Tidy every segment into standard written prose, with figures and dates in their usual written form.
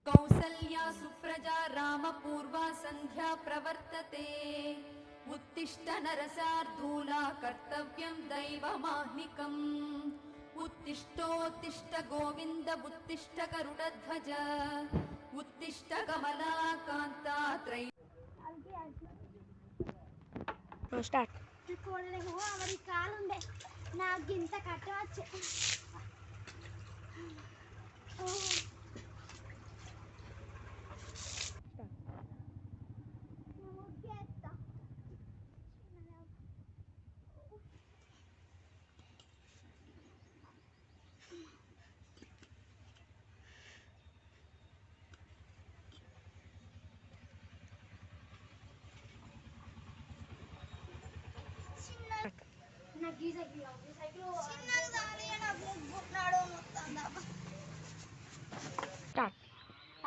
कौसल्या सुप्रजा रामपूर्वा संध्या प्रवर्तते उत्तिष्ठ नरसार्धूला कर्तव्यं दैवमाह्निकम् उत्तिष्ठोत्तिष्ठ गोविन्द उत्तिष्ठ गरुडध्वज उत्तिष्ठ कमलाकान्ता त्रय స్టార్ట్ అవరి కాలుండే నాకు ఇంత కట్టవచ్చు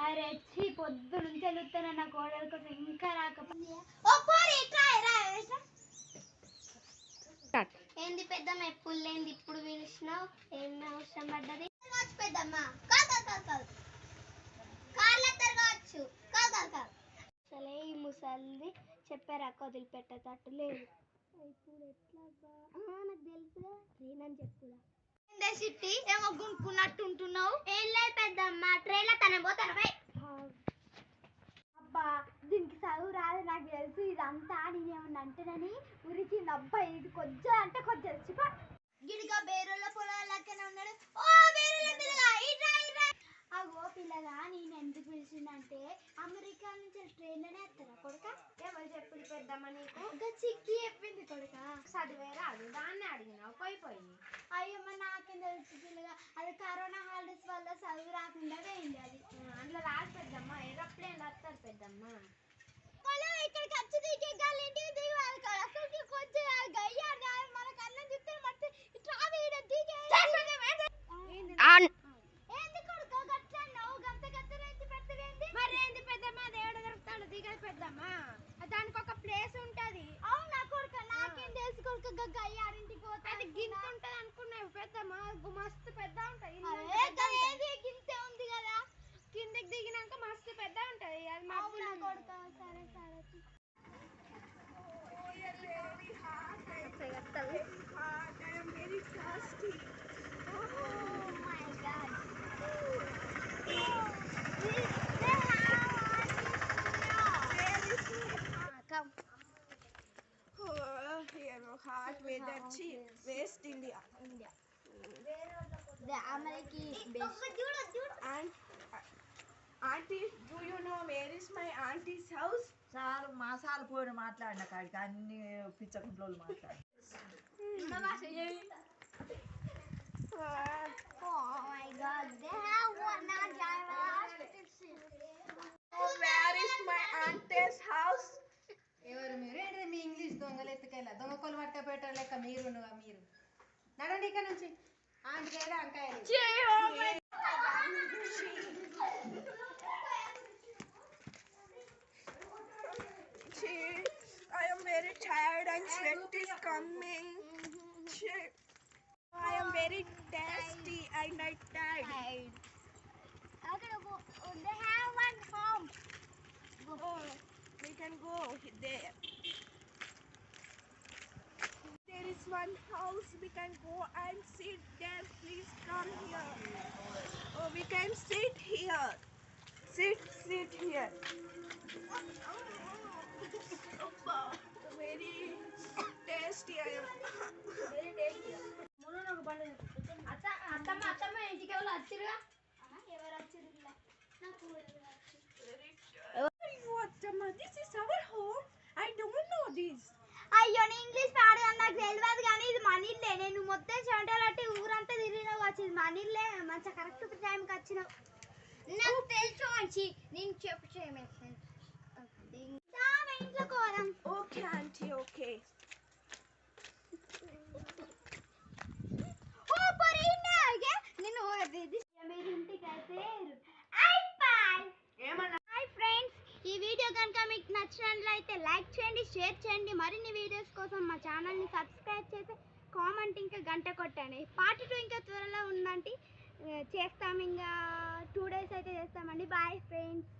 అరే వచ్చి పొద్దు నుంచి వెళ్తున్నా నా కోడల కోసం ఇంకా రాకపోతే ఏంది పెద్దమ్మ ఎప్పుడు లేంది ఇప్పుడు పిలిచినావు ఏం అవసరం పడ్డది పెద్దమ్మ కావచ్చు అసలే ఈ ముసలిది చెప్పారు అక్క వదిలిపెట్టేటట్టు లేదు ఇప్పుడు ఎట్లా నాకు తెలుసుగా నేనని చెప్పుదా సిట్టి ఏమో గుంటున్నట్టు ఉంటున్నావు ఏం లేదు పెద్దమ్మ ట్రైన్లో తన పోతాను అబ్బా దీనికి చదువు రాదు నాకు తెలుసు ఇదంతా నేనేమన్నా అంటేనని ఉరికింది అబ్బా ఇది కొంచెం అంటే కొంచెం తెలుసు గిడిగా బేరుల పొలాలక్కనే ఉన్నాడు ఓ బేరుల పిల్లగా అగో పిల్లగా నేను ఎందుకు పిలిచిందంటే అమెరికా నుంచి ట్రైన్లోనే వస్తారా కొడుక ఎవరు చెప్పుడు పెద్దమ్మ నీకు ఇంకా చిక్కి చెప్పింది కొడుక చదివే రాదు దాన్ని అడిగినావు పోయి అయ్యమ్మ నాకేం తెలుసు పిల్లగా అది కరోనా హాలిడేస్ వల్ల చదువు రాకుండా పోయింది అది అందులో రాదు పెద్దమ్మ ఏరోప్లేన్ వస్తారు పెద్దమ్మ ఇక్కడికి వచ్చి దిగాలి ఇంటికి దిగాలి అక్కడికి కొంచెం గయ్యారు మనకు అన్నం చెప్తే మట్టి ఇట్లా దిగే పెద్దమ్మా దానికి ఒక ప్లేస్ ఉంటది అవునా కొడుక నాకేం తెలుసు కొడుక గయ్యారింటికి పోతే అది గింత ఉంటది అనుకున్నావు పెద్దమ్మా మస్తు పెద్ద ఉంటది గింతే ఉంది కదా కిందకి దిగినాక మస్తు పెద్ద ఉంటది అది అవునా కొడుక సరే hot weather cheap West India the American is best and auntie do you know where is my auntie's house చాలు మాసాలు పోయిన మాట్లాడిన కాడికి అన్ని పిచ్చకుంట్లోళ్ళు మాట్లాడు oh my god they have one where is my auntie's house ఎవరు మీరు ఏంటి మీ ఇంగ్లీష్ దొంగలు ఎత్తుకెళ్ళా దొంగకోలు పట్టపేట లెక్క మీరు నడండి ఇక్కడ నుంచి ఆంటికాయలు అంకాయలు I am very tired and sweat is coming. I am very thirsty and I tired. They have one home. Oh, we can go there. There is one house we can go and sit there. Please come here. Oh, we can sit here. Sit here. Very tasty. I am. Very tasty. అత్తమ్మ ఇంటికి ఎవరు వచ్చిరుగా ఎవరు వచ్చిరుగా నాకు This is our home. I don't know this. అయ్యో నీ English పాడగా నాకు తెలియదు కానీ ఇది మనీళ్ళే నేను మొత్తం చెంటలట్టి ఊరంతా తిరిగినావు వచ్చింది మనీళ్ళే మంచిగా కరెక్ట్ టైంకి వచ్చినావు నాకు తెలుసు మంచి నేను చెప్పు చేయమేస్తాను ఇంట్లో కోరం Okay, auntie, okay. నచ్చినట్లయితే లైక్ చేయండి, షేర్ చేయండి. మరిన్ని వీడియోస్ కోసం మా ఛానల్ని సబ్స్క్రైబ్ చేసి కామెంట్ ఇంకా గంట కొట్టండి. పార్ట్ 2 ఇంకా త్వరలో ఉందండి, చేస్తాం. ఇంకా 2 days అయితే చేస్తామండి. Bye friends.